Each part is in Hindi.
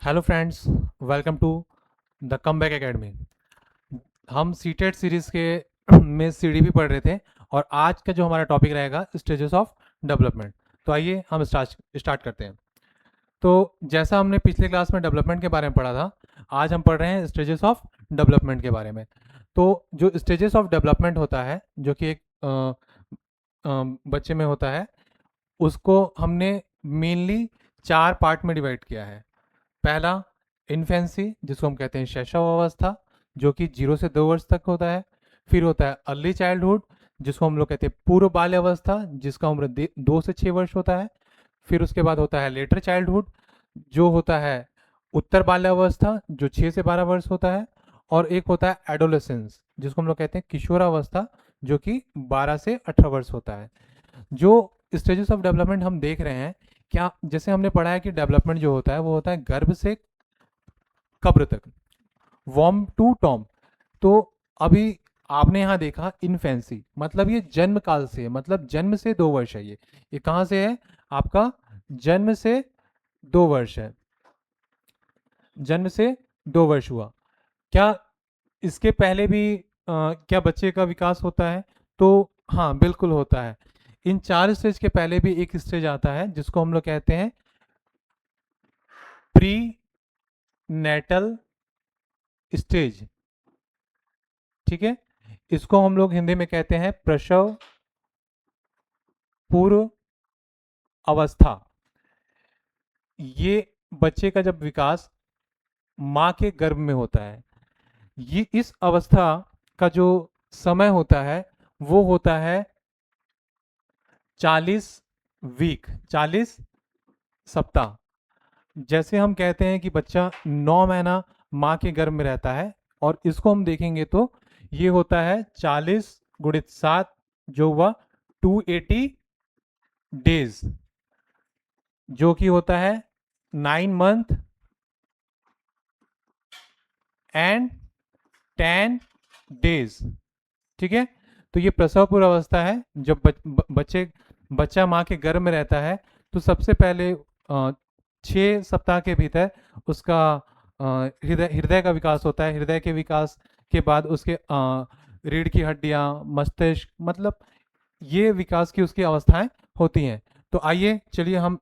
Hello friends, welcome to the comeback academy. हम सीटेट सीरीज़ के में सीडीपी पढ़ रहे थे और आज का जो हमारा टॉपिक रहेगा स्टेजेस ऑफ डेवलपमेंट। तो आइए हम स्टार्ट करते हैं। तो जैसा हमने पिछले क्लास में डेवलपमेंट के बारे में पढ़ा था, आज हम पढ़ रहे हैं स्टेजेस ऑफ डेवलपमेंट के बारे में। तो जो स्टेजेस ऑफ डेवलपमेंट होता है, जो कि एक बच्चे में होता है, उसको हमने मेनली 4 पार्ट में डिवाइड किया है। पहला इन्फेंसी, जिसको हम कहते हैं शैशव अवस्था, जो कि 0 से 2 वर्ष तक होता है। फिर होता है अर्ली चाइल्डहुड, जिसको हम लोग कहते हैं पूर्व बाल्य अवस्था, जिसका उम्र 2 से 6 वर्ष होता है। फिर उसके बाद होता है लेटर चाइल्डहुड, जो होता है उत्तर बाल्य अवस्था, जो 6 से 12 वर्ष होता है। और एक होता है एडोलेसेंस, जिसको हम लोग कहते हैं किशोरावस्था, जो कि 12 से 18 वर्ष होता है। जो स्टेजेस ऑफ डेवलपमेंट हम देख रहे हैं, क्या जैसे हमने पढ़ा है कि डेवलपमेंट जो होता है वो होता है गर्भ से कब्र तक, वॉर्म टू टॉम। तो अभी आपने यहाँ देखा इन्फेंसी, मतलब ये जन्म काल से है, मतलब जन्म से 2 वर्ष है। ये कहाँ से है? आपका जन्म से 2 वर्ष है। जन्म से 2 वर्ष हुआ। क्या इसके पहले भी क्या बच्चे का विकास होता है? तो हाँ, बिल्कुल होता है। इन 4 स्टेज के पहले भी एक स्टेज आता है, जिसको हम लोग कहते हैं प्री नेटल स्टेज। ठीक है, इसको हम लोग हिंदी में कहते हैं प्रसव पूर्व अवस्था। ये बच्चे का जब विकास माँ के गर्भ में होता है, ये इस अवस्था का जो समय होता है वो होता है 40 वीक, 40 सप्ताह। जैसे हम कहते हैं कि बच्चा 9 महीना माँ के गर्भ में रहता है, और इसको हम देखेंगे तो ये होता है 40 × 7, जो हुआ 280 डेज, जो कि होता है 9 मंथ एंड 10 डेज। ठीक है, तो ये प्रसव पूर्व अवस्था है। जब बच्चा माँ के गर्भ में रहता है, तो सबसे पहले 6 सप्ताह के भीतर उसका हृदय हृदय का विकास होता है। हृदय के विकास के बाद उसके रीढ़ की हड्डियाँ, मस्तिष्क, मतलब ये विकास की उसकी अवस्थाएं होती हैं। तो आइए चलिए हम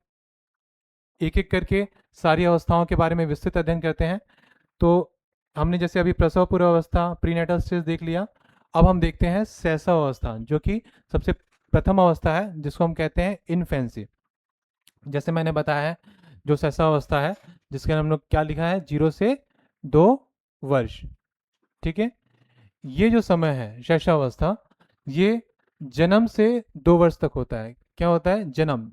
एक एक करके सारी अवस्थाओं के बारे में विस्तृत अध्ययन करते हैं। तो हमने जैसे अभी प्रसव पूर्व अवस्था, प्रीनेटल स्टेज देख लिया। अब हम देखते हैं शैशव अवस्था, जो कि सबसे प्रथम अवस्था है, जिसको हम कहते हैं इन्फेंसी। जैसे मैंने बताया है, जो शैशव अवस्था है, जिसके हम लोग क्या लिखा है, 0 से 2 वर्ष। ठीक है, ये जो समय है शैशव अवस्था, ये जन्म से 2 वर्ष तक होता है। क्या होता है? जन्म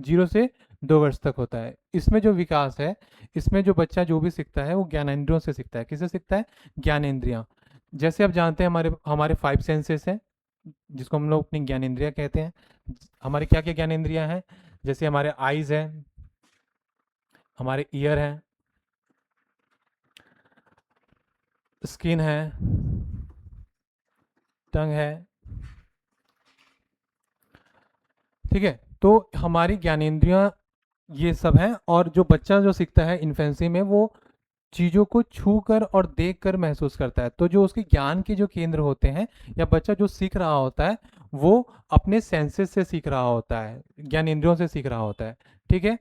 0 से 2 वर्ष तक होता है। इसमें जो विकास है, इसमें जो बच्चा जो भी सीखता है वो ज्ञानेंद्रियों से सीखता है। किससे सीखता है? ज्ञानेंद्रियां। जैसे आप जानते हैं, हमारे हमारे 5 सेंसेस हैं, जिसको हम लोग अपनी ज्ञानेंद्रियां कहते हैं। हमारे क्या क्या ज्ञानेंद्रियां हैं? जैसे हमारे आईज हैं, हमारे ईयर हैं, स्किन है, टंग है। ठीक है, तो हमारी ज्ञानेंद्रियां ये सब हैं। और जो बच्चा जो सीखता है इन्फेंसी में, वो चीज़ों को छू कर और देख कर महसूस करता है। तो जो उसके ज्ञान के जो केंद्र होते हैं, या बच्चा जो सीख रहा होता है, वो अपने सेंसेस से सीख रहा होता है, ज्ञानेंद्रियों से सीख रहा होता है। ठीक है,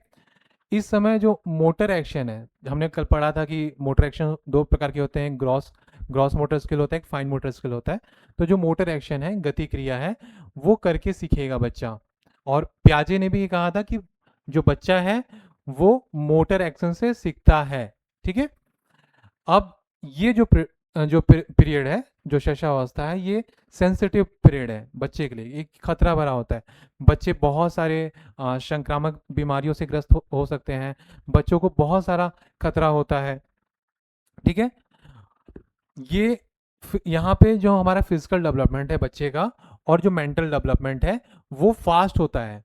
इस समय जो मोटर एक्शन है, हमने कल पढ़ा था कि मोटर एक्शन 2 प्रकार के होते हैं, ग्रॉस ग्रॉस मोटर स्किल होता है, एक फाइन मोटर स्किल होता है। तो जो मोटर एक्शन है, गति क्रिया है, वो करके सीखेगा बच्चा। और प्याजे ने भी ये कहा था कि जो बच्चा है वो मोटर एक्शन से सीखता है। ठीक है, अब ये जो पीरियड है, जो शैशवावस्था है, ये सेंसिटिव पीरियड है बच्चे के लिए। एक खतरा भरा होता है। बच्चे बहुत सारे संक्रामक बीमारियों से ग्रस्त हो सकते हैं। बच्चों को बहुत सारा खतरा होता है। ठीक है, ये यहाँ पे जो हमारा फिजिकल डेवलपमेंट है बच्चे का, और जो मेंटल डेवलपमेंट है, वो फास्ट होता है।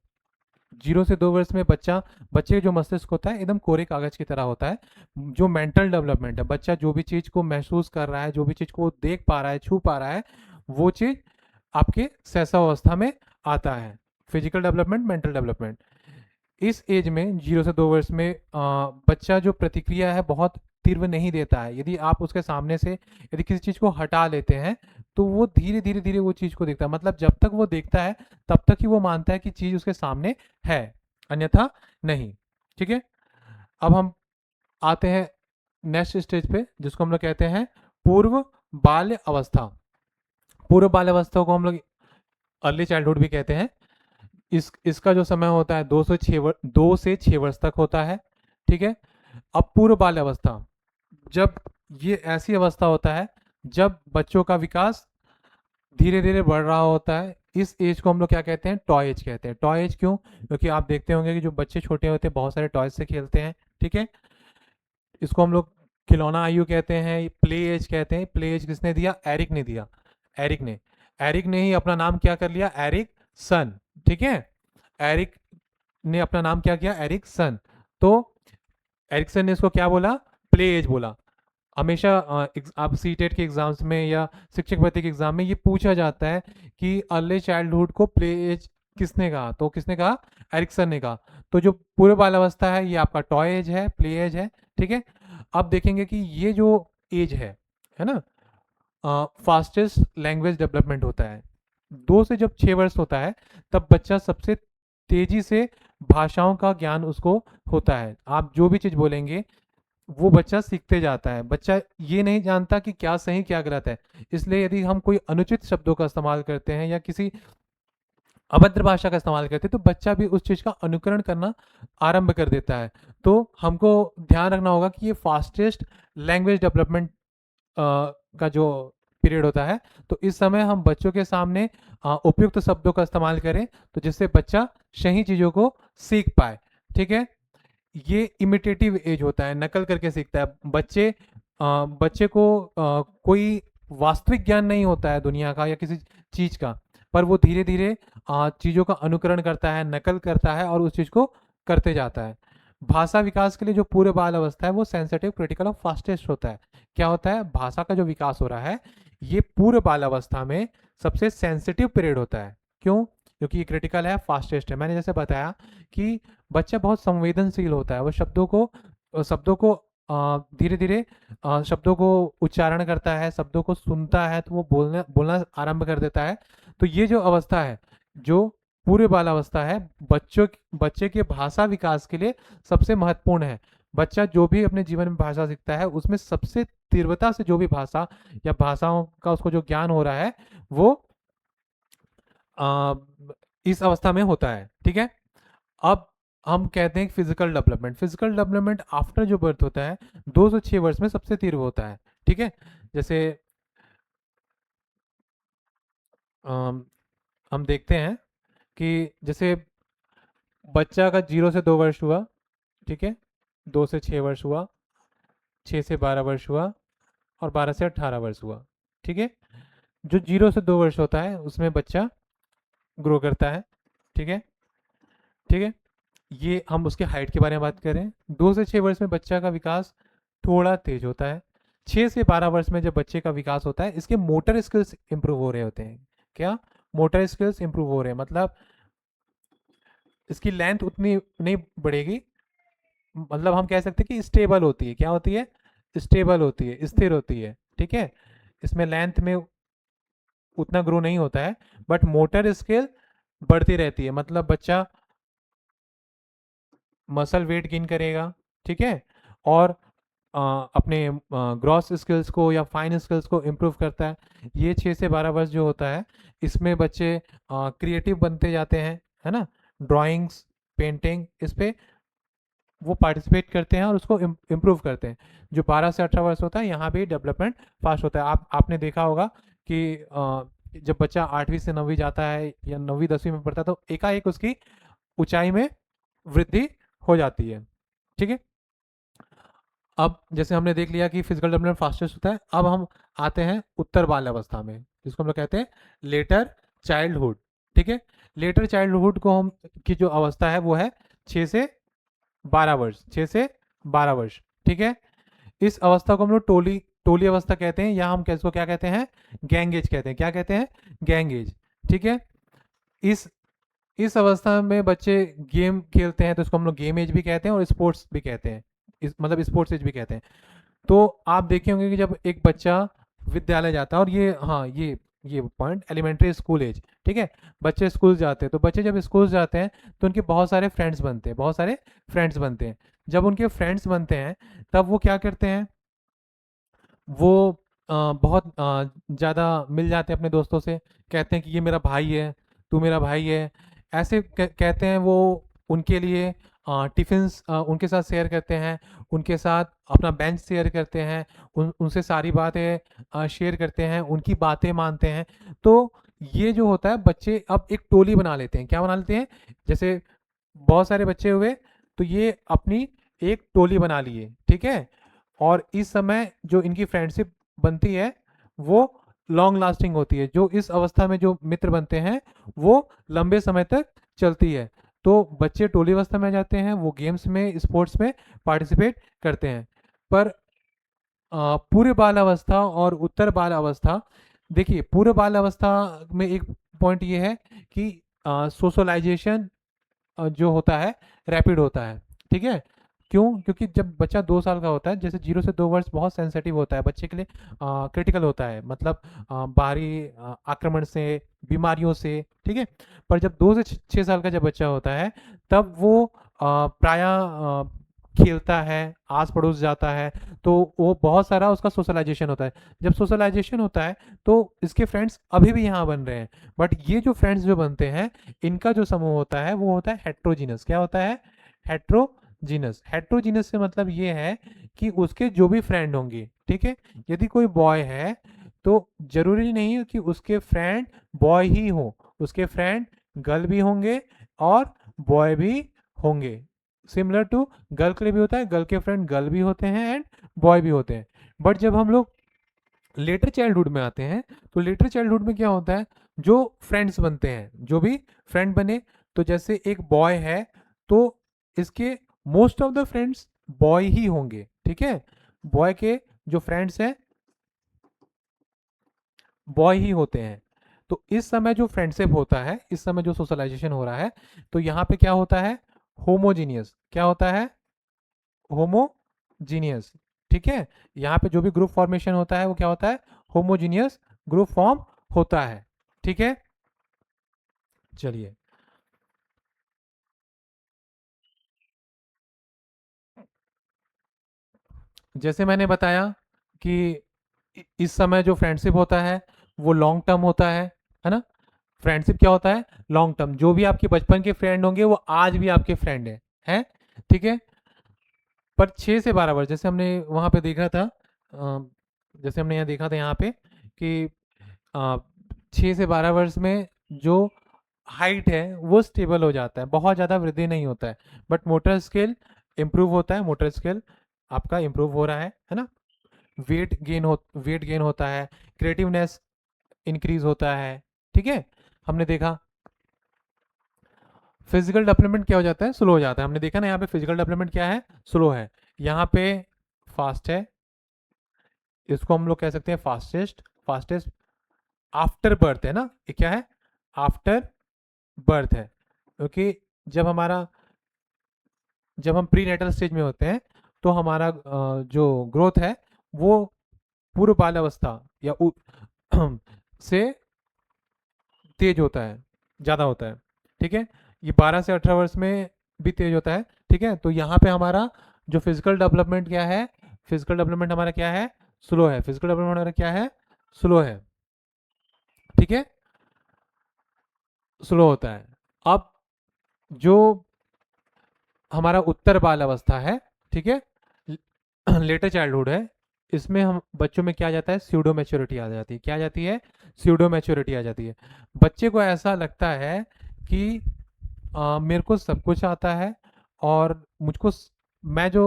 0 से 2 वर्ष में बच्चे का जो मस्तिष्क होता है, एकदम कोरे कागज की तरह होता है। जो मेंटल डेवलपमेंट है, बच्चा जो भी चीज़ को महसूस कर रहा है, जो भी चीज़ को देख पा रहा है, छू पा रहा है, वो चीज़ आपके शैशव अवस्था में आता है। Physical development, mental development. इस एज में 0 से 2 वर्ष में बच्चा जो प्रतिक्रिया है बहुत तीव्र नहीं देता है। यदि आप उसके सामने से यदि किसी चीज़ को हटा लेते हैं तो वो धीरे धीरे धीरे वो चीज़ को देखता है, मतलब जब तक वो देखता है तब तक ही वो मानता है कि चीज़ उसके सामने है, अन्यथा नहीं। ठीक है, अब हम आते हैं नेक्स्ट स्टेज पे जिसको हम लोग कहते हैं पूर्व बाल्य अवस्था। पूर्व बाल्य अवस्था को हम लोग अर्ली चाइल्डहुड भी कहते हैं। इसका जो समय होता है 2 से 6 वर्ष तक होता है। ठीक है, अब पूर्व बाल्य अवस्था, जब ये ऐसी अवस्था होता है जब बच्चों का विकास धीरे धीरे बढ़ रहा होता है। इस एज को हम लोग क्या कहते हैं, टॉय एज कहते हैं। टॉय एज क्यों? क्योंकि आप देखते होंगे कि जो बच्चे छोटे होते हैं बहुत सारे टॉयज से खेलते हैं। ठीक है, इसको हम लोग खिलौना आयु कहते हैं, प्ले एज कहते हैं। प्ले एज किसने दिया? एरिक ने दिया। एरिक ने एरिक ने ही अपना नाम क्या कर लिया? एरिक सन। ठीक है, एरिक ने अपना नाम क्या किया? एरिक सन। तो एरिक्सन ने इसको क्या बोला? प्ले एज बोला। हमेशा आप सीटेट के एग्जाम्स में या शिक्षक भर्ती के एग्जाम में ये पूछा जाता है कि अर्ली चाइल्डहुड को प्ले एज किसने कहा? तो किसने कहा? एरिक्सन ने कहा। तो जो पूर्व बालावस्था है ये आपका टॉय एज है, प्ले एज है। ठीक है, अब देखेंगे कि ये जो एज है ना, फास्टेस्ट लैंग्वेज डेवलपमेंट होता है। 2 से जब 6 वर्ष होता है तब बच्चा सबसे तेजी से भाषाओं का ज्ञान उसको होता है। आप जो भी चीज़ बोलेंगे वो बच्चा सीखते जाता है। बच्चा ये नहीं जानता कि क्या सही क्या गलत है, इसलिए यदि हम कोई अनुचित शब्दों का इस्तेमाल करते हैं या किसी अभद्र भाषा का इस्तेमाल करते हैं तो बच्चा भी उस चीज़ का अनुकरण करना आरंभ कर देता है। तो हमको ध्यान रखना होगा कि ये फास्टेस्ट लैंग्वेज डेवलपमेंट का जो पीरियड होता है, तो इस समय हम बच्चों के सामने उपयुक्त शब्दों का इस्तेमाल करें तो जिससे बच्चा सही चीज़ों को सीख पाए। ठीक है, ये इमिटेटिव एज होता है, नकल करके सीखता है। बच्चे को कोई वास्तविक ज्ञान नहीं होता है दुनिया का या किसी चीज़ का, पर वो धीरे धीरे चीज़ों का अनुकरण करता है, नकल करता है और उस चीज़ को करते जाता है। भाषा विकास के लिए जो पूरे बाल अवस्था है वो सेंसिटिव, क्रिटिकल और फास्टेस्ट होता है। क्या होता है? भाषा का जो विकास हो रहा है ये पूर्व बाल अवस्था में सबसे सेंसिटिव पीरियड होता है। क्यों? क्योंकि ये क्रिटिकल है, फास्टेस्ट है। मैंने जैसे बताया कि बच्चा बहुत संवेदनशील होता है, वो शब्दों को धीरे धीरे शब्दों को उच्चारण करता है, शब्दों को सुनता है तो वो बोलना बोलना आरंभ कर देता है। तो ये जो अवस्था है, जो पूर्व बाल अवस्था है, बच्चे के भाषा विकास के लिए सबसे महत्वपूर्ण है। बच्चा जो भी अपने जीवन में भाषा सीखता है उसमें सबसे तीव्रता से जो भी भाषा या भाषाओं का उसको जो ज्ञान हो रहा है वो आ, इस अवस्था में होता है। ठीक है, अब हम कहते हैं physical development. Physical development after जो बर्थ होता है 2 से 6 वर्ष में सबसे तीव्र होता है। ठीक है, जैसे अम, हम देखते हैं कि जैसे बच्चा का 0 से 2 वर्ष हुआ। ठीक है, 2 से 6 वर्ष हुआ, 6 से 12 वर्ष हुआ और 12 से 18 वर्ष हुआ। ठीक है, जो 0 से 2 वर्ष होता है उसमें बच्चा ग्रो करता है। ठीक है, ठीक है, ये हम उसके हाइट के बारे में बात करें। 2 से 6 वर्ष में बच्चा का विकास थोड़ा तेज होता है। 6 से 12 वर्ष में जब बच्चे का विकास होता है इसके मोटर स्किल्स इंप्रूव हो रहे होते हैं। क्या? मोटर स्किल्स इंप्रूव हो रहे हैं, मतलब इसकी लेंथ उतनी नहीं बढ़ेगी, मतलब हम कह सकते हैं कि स्टेबल होती है। क्या होती है? स्टेबल होती है, स्थिर होती है। ठीक है, इसमें लेंथ में उतना ग्रो नहीं होता है बट मोटर स्किल बढ़ती रहती है, मतलब बच्चा मसल वेट गेन करेगा। ठीक है, और अपने ग्रॉस स्किल्स को या फाइन स्किल्स को इम्प्रूव करता है। ये 6 से 12 वर्ष जो होता है इसमें बच्चे क्रिएटिव बनते जाते हैं, है ना। ड्राइंग्स, पेंटिंग, इस पे वो पार्टिसिपेट करते हैं और उसको इम्प्रूव करते हैं। जो 12 से 18 वर्ष होता है यहाँ भी डेवलपमेंट फास्ट होता है। आपने देखा होगा कि जब बच्चा 8वीं से 9वीं जाता है या 9वीं 10वीं में पढ़ता है तो एकाएक उसकी ऊंचाई में वृद्धि हो जाती है। ठीक है, अब जैसे हमने देख लिया कि फिजिकल डेवलपमेंट फास्टेस्ट होता है, अब हम आते हैं उत्तर बाल अवस्था में जिसको हम लोग कहते हैं लेटर चाइल्डहुड। ठीक है, लेटर चाइल्डहुड को हम की जो अवस्था है वो है 6 से 12 वर्ष। 6 से 12 वर्ष। ठीक है, इस अवस्था को हम लोग टोली टोली अवस्था कहते हैं या हम इसको क्या कहते हैं? गैंग एज कहते हैं। क्या कहते हैं? Gang as. ठीक है, इस इस अवस्था में बच्चे गेम खेलते हैं, तो इसको हम लोग गेम एज भी कहते हैं और स्पोर्ट्स भी कहते हैं, मतलब स्पोर्ट्स एज भी कहते हैं। तो आप देखे होंगे कि जब एक बच्चा विद्यालय जाता है, और ये हाँ ये पॉइंट एलिमेंट्री स्कूल एज, ठीक है, बच्चे स्कूल जाते हैं, तो बच्चे जब स्कूल जाते हैं तो उनके बहुत सारे फ्रेंड्स बनते हैं, बहुत सारे फ्रेंड्स बनते हैं। जब उनके फ्रेंड्स बनते हैं तब वो क्या करते हैं, वो बहुत ज़्यादा मिल जाते हैं अपने दोस्तों से, कहते हैं कि ये मेरा भाई है, तू मेरा भाई है, ऐसे कहते हैं वो। उनके लिए टिफ़िन्स उनके साथ शेयर करते हैं, उनके साथ अपना बेंच शेयर करते हैं, उनसे सारी बातें शेयर करते हैं, उनकी बातें मानते हैं। तो ये जो होता है, बच्चे अब एक टोली बना लेते हैं। क्या बना लेते हैं? जैसे बहुत सारे बच्चे हुए, तो ये अपनी एक टोली बना लिए, ठीक है। और इस समय जो इनकी फ्रेंडशिप बनती है वो लॉन्ग लास्टिंग होती है। जो इस अवस्था में जो मित्र बनते हैं वो लंबे समय तक चलती है। तो बच्चे टोली अवस्था में आ जाते हैं, वो गेम्स में, स्पोर्ट्स में पार्टिसिपेट करते हैं। पर पूर्व बाल अवस्था और उत्तर बाल अवस्था, देखिए पूर्व बाल अवस्था में एक पॉइंट ये है कि सोशलाइजेशन जो होता है रैपिड होता है, ठीक है। क्यों? क्योंकि जब बच्चा 2 साल का होता है, जैसे 0 से 2 वर्ष बहुत सेंसिटिव होता है बच्चे के लिए, क्रिटिकल होता है, मतलब बाहरी आक्रमण से, बीमारियों से, ठीक है। पर जब 2 से 6 साल का जब बच्चा होता है तब वो प्राय खेलता है, आस पड़ोस जाता है, तो वो बहुत सारा उसका सोशलाइजेशन होता है। जब सोशलाइजेशन होता है तो इसके फ्रेंड्स अभी भी यहाँ बन रहे हैं, बट ये जो फ्रेंड्स जो बनते हैं, इनका जो समूह होता है वो होता है हेट्रोजीनस। क्या होता है? हेट्रोजीनस। हेट्रोजीनस से मतलब ये है कि उसके जो भी फ्रेंड होंगे, ठीक है, यदि कोई बॉय है तो जरूरी नहीं है कि उसके फ्रेंड बॉय ही हो, उसके फ्रेंड गर्ल भी होंगे और बॉय भी होंगे। सिमिलर टू गर्ल के लिए भी होता है, गर्ल के फ्रेंड गर्ल भी होते हैं एंड बॉय भी होते हैं। बट जब हम लोग लेटर चाइल्डहुड में आते हैं, तो लेटर चाइल्डहुड में क्या होता है, जो फ्रेंड्स बनते हैं, जो भी फ्रेंड बने, तो जैसे एक बॉय है तो इसके most of the friends boy ही होंगे, ठीक है। बॉय के जो फ्रेंड्स हैं बॉय ही होते हैं। तो इस समय जो फ्रेंडशिप होता है, इस समय जो सोशलाइजेशन हो रहा है, तो यहाँ पे क्या होता है? होमोजीनियस। क्या होता है? होमोजीनियस, ठीक है। यहाँ पे जो भी ग्रुप फॉर्मेशन होता है वो क्या होता है? होमोजीनियस ग्रुप फॉर्म होता है, ठीक है। चलिए, जैसे मैंने बताया कि इस समय जो फ्रेंडशिप होता है वो लॉन्ग टर्म होता है ना। फ्रेंडशिप क्या होता है? Long term. जो भी आपके बचपन के फ्रेंड होंगे वो आज भी आपके फ्रेंड हैं, ठीक है। पर 6 से 12 वर्ष, जैसे हमने वहाँ पे देखा था, जैसे हमने यहाँ देखा था यहाँ पे कि 6 से 12 वर्ष में जो हाइट है वो स्टेबल हो जाता है, बहुत ज़्यादा वृद्धि नहीं होता है। बट मोटर स्किल इम्प्रूव होता है, मोटर स्किल आपका इम्प्रूव हो रहा है ना। वेट गेन होता है, क्रिएटिवनेस इंक्रीज होता है, ठीक है। हमने देखा फिजिकल डेवलपमेंट क्या हो जाता है? स्लो हो जाता है। हमने देखा ना यहाँ पे फिजिकल डेवलपमेंट क्या है? स्लो है। यहाँ पे फास्ट है, इसको हम लोग कह सकते हैं फास्टेस्ट। फास्टेस्ट आफ्टर बर्थ है ना, ये क्या है? आफ्टर बर्थ है। क्योंकि जब हमारा जब हम प्री नेटल स्टेज में होते हैं तो हमारा जो ग्रोथ है वो पूर्व बाल अवस्था या से तेज होता है, ज़्यादा होता है, ठीक है। ये 12 से 18 वर्ष में भी तेज होता है, ठीक है। तो यहाँ पे हमारा जो फिजिकल डेवलपमेंट क्या है? फिजिकल डेवलपमेंट हमारा क्या है? स्लो है। फिजिकल डेवलपमेंट हमारा क्या है? स्लो है, ठीक है, स्लो होता है। अब जो हमारा उत्तर बाल अवस्था है, ठीक है, लेटर चाइल्डहुड है, इसमें हम बच्चों में क्या आ जाता है? स्यूडो मैच्योरिटी आ जाती है। क्या आ जाती है? स्यूडो मैच्योरिटी आ जाती है। बच्चे को ऐसा लगता है कि मेरे को सब कुछ आता है और मैं जो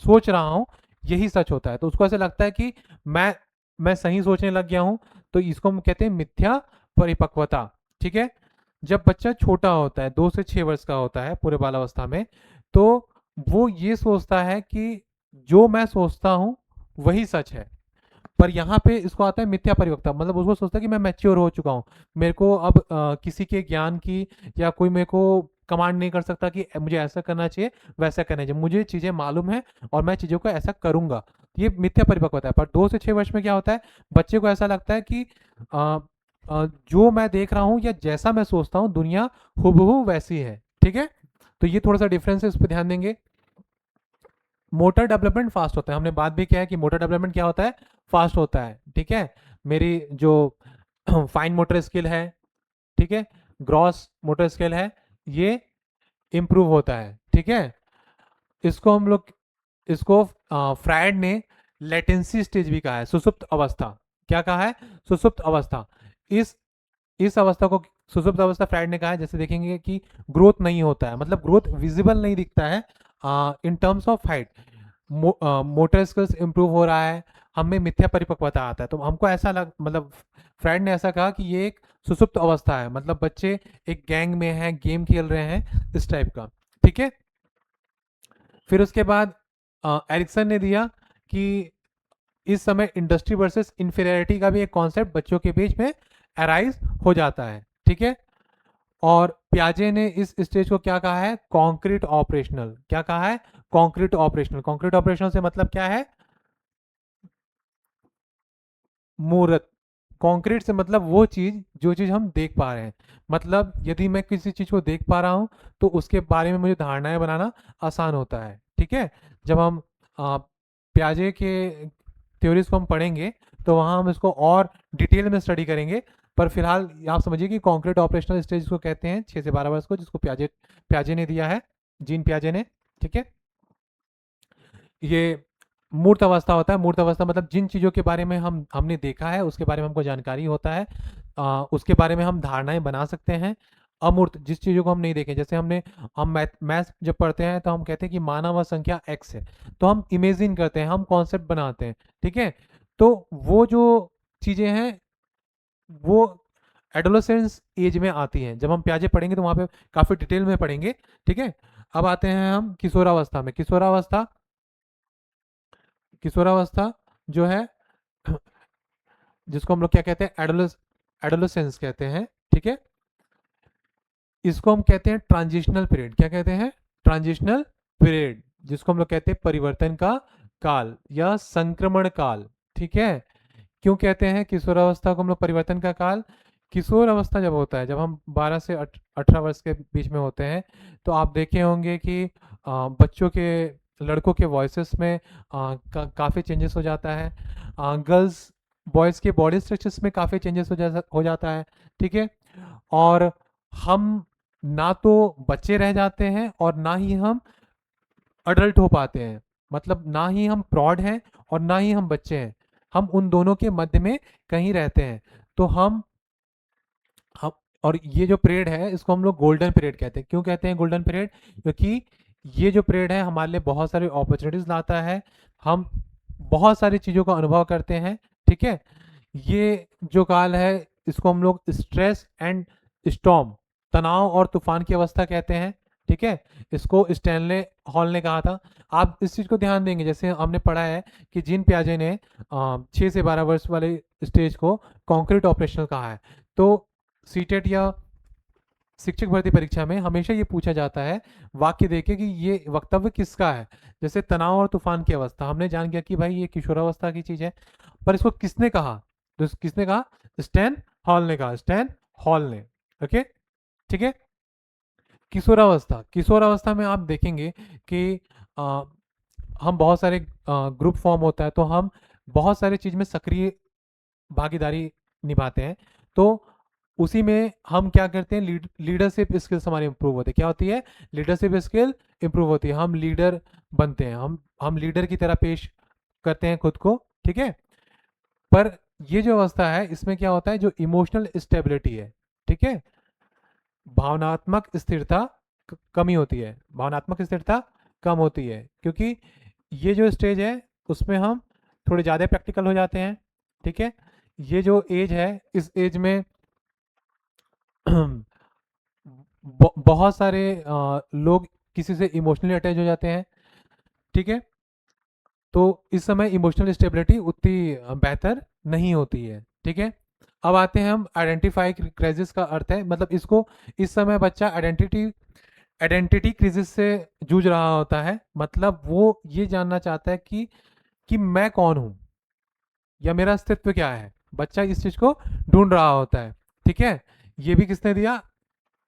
सोच रहा हूँ यही सच होता है। तो उसको ऐसा लगता है कि मैं मैं सही सोचने लग गया हूँ। तो इसको हम कहते हैं मिथ्या परिपक्वता, ठीक है। जब बच्चा छोटा होता है, 2 से 6 वर्ष का होता है पूरे बालावस्था में, तो वो ये सोचता है कि जो मैं सोचता हूँ वही सच है। पर यहाँ पे इसको आता है मिथ्या परिपक्वता, मतलब उसको सोचता है कि मैं मैच्योर हो चुका हूँ, मेरे को अब किसी के ज्ञान की या कोई मेरे को कमांड नहीं कर सकता कि मुझे ऐसा करना चाहिए वैसा करना चाहिए, मुझे चीज़ें मालूम है और मैं चीज़ों को ऐसा करूंगा। ये मिथ्या परिपक्वता है। पर 2 से 6 वर्ष में क्या होता है, बच्चे को ऐसा लगता है कि अ, जो मैं देख रहा हूँ या जैसा मैं सोचता हूँ दुनिया हूबहू वैसी है। ठीक है, तो ये थोड़ा सा डिफरेंस है, इस पर ध्यान देंगे। मोटर डेवलपमेंट फास्ट होता है, हमने बात भी किया है कि मोटर डेवलपमेंट क्या होता है, फास्ट होता है। ठीक है, मेरी जो फाइन मोटर स्किल है, ठीक है, ग्रॉस मोटर स्किल है, ये इम्प्रूव होता है। ठीक है, इसको हम लोग, इसको फ्रायड ने लेटेंसी स्टेज भी कहा है, सुसुप्त अवस्था। क्या कहा है, सुसुप्त अवस्था। इस इस अवस्था को सुसुप्त अवस्था फ्रायड ने कहा है। जैसे देखेंगे कि ग्रोथ नहीं होता है, मतलब ग्रोथ विजिबल नहीं दिखता है in terms of height, motor skills improve हो रहा है, हमें मिथ्या परिपक्वता आता है। तो हमको ऐसा लग, मतलब फ्रेंड ने ऐसा कहा कि ये एक सुसुप्त अवस्था है, मतलब बच्चे एक गैंग में हैं, गेम खेल रहे हैं, इस टाइप का। ठीक है, फिर उसके बाद एरिक्सन ने दिया कि इस समय इंडस्ट्री वर्सेस इंफीरियरिटी का भी एक कॉन्सेप्ट बच्चों के बीच में अराइज हो जाता है। ठीक है, और प्याजे ने इस स्टेज को क्या कहा है, कॉन्क्रीट ऑपरेशनल। क्या कहा है, कॉन्क्रीट ऑपरेशनल। कॉन्क्रीट ऑपरेशनल से मतलब क्या है, मूर्त। कॉन्क्रीट से मतलब वो चीज, जो चीज हम देख पा रहे हैं। मतलब यदि मैं किसी चीज को देख पा रहा हूं तो उसके बारे में मुझे धारणाएं बनाना आसान होता है। ठीक है, जब हम प्याजे के थ्योरीज को हम पढ़ेंगे तो वहां हम इसको और डिटेल में स्टडी करेंगे। पर फिलहाल आप समझिए कि कॉन्क्रीट ऑपरेशनल स्टेज को कहते हैं 6 से 12 वर्ष को, जिसको प्याजे प्याजे ने दिया है, जीन प्याजे ने। ठीक है, ये मूर्त अवस्था होता है। मूर्त अवस्था मतलब जिन चीज़ों के बारे में हमने देखा है, उसके बारे में हमको जानकारी होता है, उसके बारे में हम धारणाएं बना सकते हैं। अमूर्त, जिस चीज़ों को हम नहीं देखें, जैसे हम मैथ जब पढ़ते हैं तो हम कहते हैं कि मानव संख्या एक्स है, तो हम इमेजिन करते हैं, हम कॉन्सेप्ट बनाते हैं। ठीक है, तो वो जो चीज़ें हैं वो एडोलेसेंस एज में आती हैं। जब हम प्याजे पढ़ेंगे तो वहाँ पे काफ़ी डिटेल में पढ़ेंगे। ठीक है, अब आते हैं हम किशोरावस्था में। किशोरावस्था, किशोरावस्था जो है, जिसको हम लोग क्या कहते हैं, एडोलेसेंस कहते हैं। ठीक है, इसको हम कहते हैं ट्रांजिशनल पीरियड। क्या कहते हैं, ट्रांजिशनल पीरियड, जिसको हम लोग कहते हैं परिवर्तन का काल या संक्रमण काल। ठीक है, क्यों कहते हैं किशोरावस्था को हम लोग परिवर्तन का काल, किशोर अवस्था जब होता है, जब हम 12 से 18 वर्ष के बीच में होते हैं, तो आप देखे होंगे कि बच्चों के, लड़कों के वॉइसेस में काफ़ी चेंजेस हो जाता है, गर्ल्स बॉयज़ के बॉडी स्ट्रक्चर्स में काफ़ी चेंजेस हो जाता है। ठीक है, और हम ना तो बच्चे रह जाते हैं और ना ही हम अडल्ट हो पाते हैं, मतलब ना ही हम प्रौढ़ हैं और ना ही हम बच्चे हैं, हम उन दोनों के मध्य में कहीं रहते हैं। तो हम और ये जो पीरियड है इसको हम लोग गोल्डन पीरियड कहते हैं। क्यों कहते हैं गोल्डन पीरियड, क्योंकि ये जो पीरियड है हमारे लिए बहुत सारी अपॉर्चुनिटीज लाता है, हम बहुत सारी चीज़ों का अनुभव करते हैं। ठीक है, ये जो काल है इसको हम लोग स्ट्रेस एंड स्टॉर्म, तनाव और तूफान की अवस्था कहते हैं। ठीक है, इसको स्टैनले हॉल ने कहा था। आप इस चीज़ को ध्यान देंगे, जैसे हमने पढ़ा है कि जीन प्याजे ने 6 से 12 वर्ष वाले स्टेज को कॉन्क्रीट ऑपरेशनल कहा है। तो सीटेट या शिक्षक भर्ती परीक्षा में हमेशा ये पूछा जाता है, वाक्य देके कि ये वक्तव्य किसका है। जैसे तनाव और तूफान की अवस्था, हमने जान गया कि भाई ये किशोरावस्था की चीज़ है, पर इसको किसने कहा, तो किसने कहा, स्टैन हॉल ने कहा, स्टैन हॉल ने। ओके, ठीक है, किशोरावस्था, किशोरावस्था में आप देखेंगे कि आ, हम बहुत सारे ग्रुप फॉर्म होता है, तो हम बहुत सारे चीज़ में सक्रिय भागीदारी निभाते हैं। तो उसी में हम क्या करते हैं, लीडरशिप स्किल्स हमारी इंप्रूव होती है। क्या होती है, लीडरशिप स्किल इंप्रूव होती है, हम लीडर बनते हैं, हम लीडर की तरह पेश करते हैं खुद को। ठीक है, पर ये जो अवस्था है इसमें क्या होता है, जो इमोशनल स्टेबिलिटी है, ठीक है, भावनात्मक स्थिरता कमी होती है, भावनात्मक स्थिरता कम होती है, क्योंकि ये जो स्टेज है उसमें हम थोड़े ज़्यादा प्रैक्टिकल हो जाते हैं। ठीक है, ये जो एज है, इस एज में बहुत सारे लोग किसी से इमोशनली अटैच हो जाते हैं। ठीक है, तो इस समय इमोशनल स्टेबिलिटी उतनी बेहतर नहीं होती है। ठीक है, अब आते हैं हम आइडेंटिफाई क्राइसिस का अर्थ है, मतलब इसको, इस समय बच्चा आइडेंटिटी क्राइसिस से जूझ रहा होता है, मतलब वो ये जानना चाहता है कि मैं कौन हूँ या मेरा अस्तित्व क्या है। बच्चा इस चीज को ढूंढ रहा होता है। ठीक है, ये भी किसने दिया,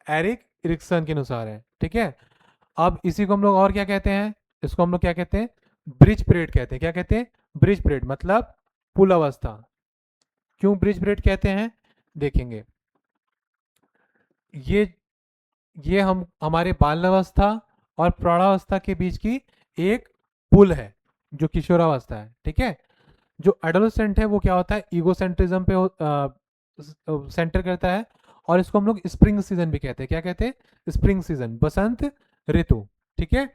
एरिक इरिक्सन के अनुसार है। ठीक है, अब इसी को हम लोग और क्या कहते हैं, इसको हम लोग क्या कहते हैं, ब्रिज पीरियड कहते हैं। क्या कहते हैं, ब्रिज पीरियड, मतलब पुल अवस्था। क्यों ब्रिज पीरियड कहते हैं, देखेंगे। ये ये हम हमारे बाल्यावस्था और प्रौढ़ावस्था के बीच की एक पुल है जो किशोरावस्था है। ठीक है, जो एडोलेसेंट है वो क्या होता है, ईगोसेंट्रिज्म पे सेंटर करता है, और इसको हम लोग स्प्रिंग सीजन भी कहते हैं। क्या कहते हैं, स्प्रिंग सीजन, बसंत ऋतु। ठीक है,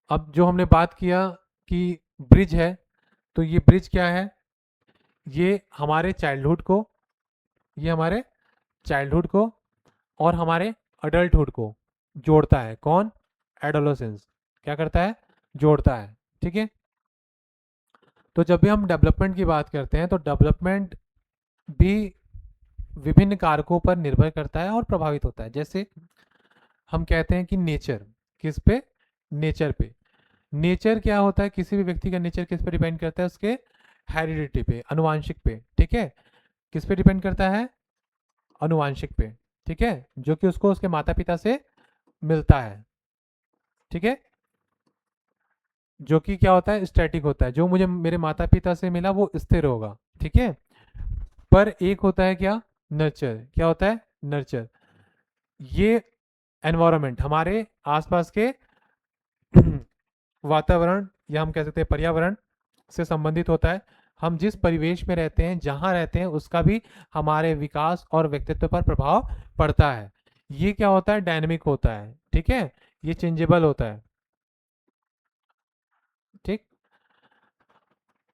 अब जो हमने बात किया कि ब्रिज है, तो ये ब्रिज क्या है, ये हमारे चाइल्डहुड को, ये हमारे चाइल्डहुड को और हमारे अडल्टहुड को जोड़ता है। कौन, एडोलेसेंस क्या करता है, जोड़ता है। ठीक है, तो जब भी हम डेवलपमेंट की बात करते हैं तो डेवलपमेंट भी विभिन्न कारकों पर निर्भर करता है और प्रभावित होता है। जैसे हम कहते हैं कि नेचर, किस पे, नेचर पे। नेचर क्या होता है, किसी भी व्यक्ति का नेचर किस पे डिपेंड करता है, उसके हेरिडिटी पे, अनुवांशिक पे। ठीक है, किस पे डिपेंड करता है, अनुवांशिक पे। ठीक है, जो कि उसको उसके माता पिता से मिलता है। ठीक है, जो कि क्या होता है, स्टैटिक होता है, जो मुझे मेरे माता पिता से मिला वो स्थिर होगा। ठीक है, पर एक होता है क्या, नर्चर। क्या होता है, नर्चर, ये एनवायरमेंट, हमारे आसपास के वातावरण या हम कह सकते हैं पर्यावरण से संबंधित होता है। हम जिस परिवेश में रहते हैं, जहाँ रहते हैं, उसका भी हमारे विकास और व्यक्तित्व पर प्रभाव पड़ता है। ये क्या होता है, डायनेमिक होता है। ठीक है, ये चेंजेबल होता है। ठीक,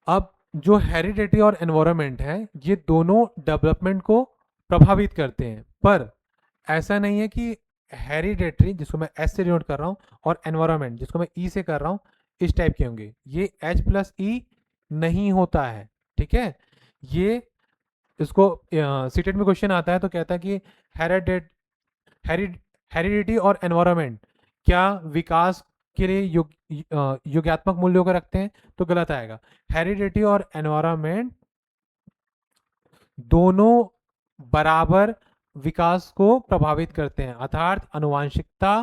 अब जो हेरिडिटी और एनवायरनमेंट है, ये दोनों डेवलपमेंट को प्रभावित करते हैं, पर ऐसा नहीं है कि हेरिडेटरी, जिसको मैं एस से डिनोट कर रहा हूँ, और एनवायरनमेंट, जिसको मैं ई से कर रहा हूँ, इस टाइप के होंगे। ये एच प्लस ई नहीं होता है। ठीक है, ये, इसको सीटेट में क्वेश्चन आता है तो कहता है कि हेरिडेट हेरिडिटी और एनवायरनमेंट क्या विकास के लिए योगात्मक मूल्यों को रखते हैं, तो गलत आएगा। हेरिडिटी और एनवायरनमेंट दोनों बराबर विकास को प्रभावित करते हैं, अर्थात अनुवांशिकता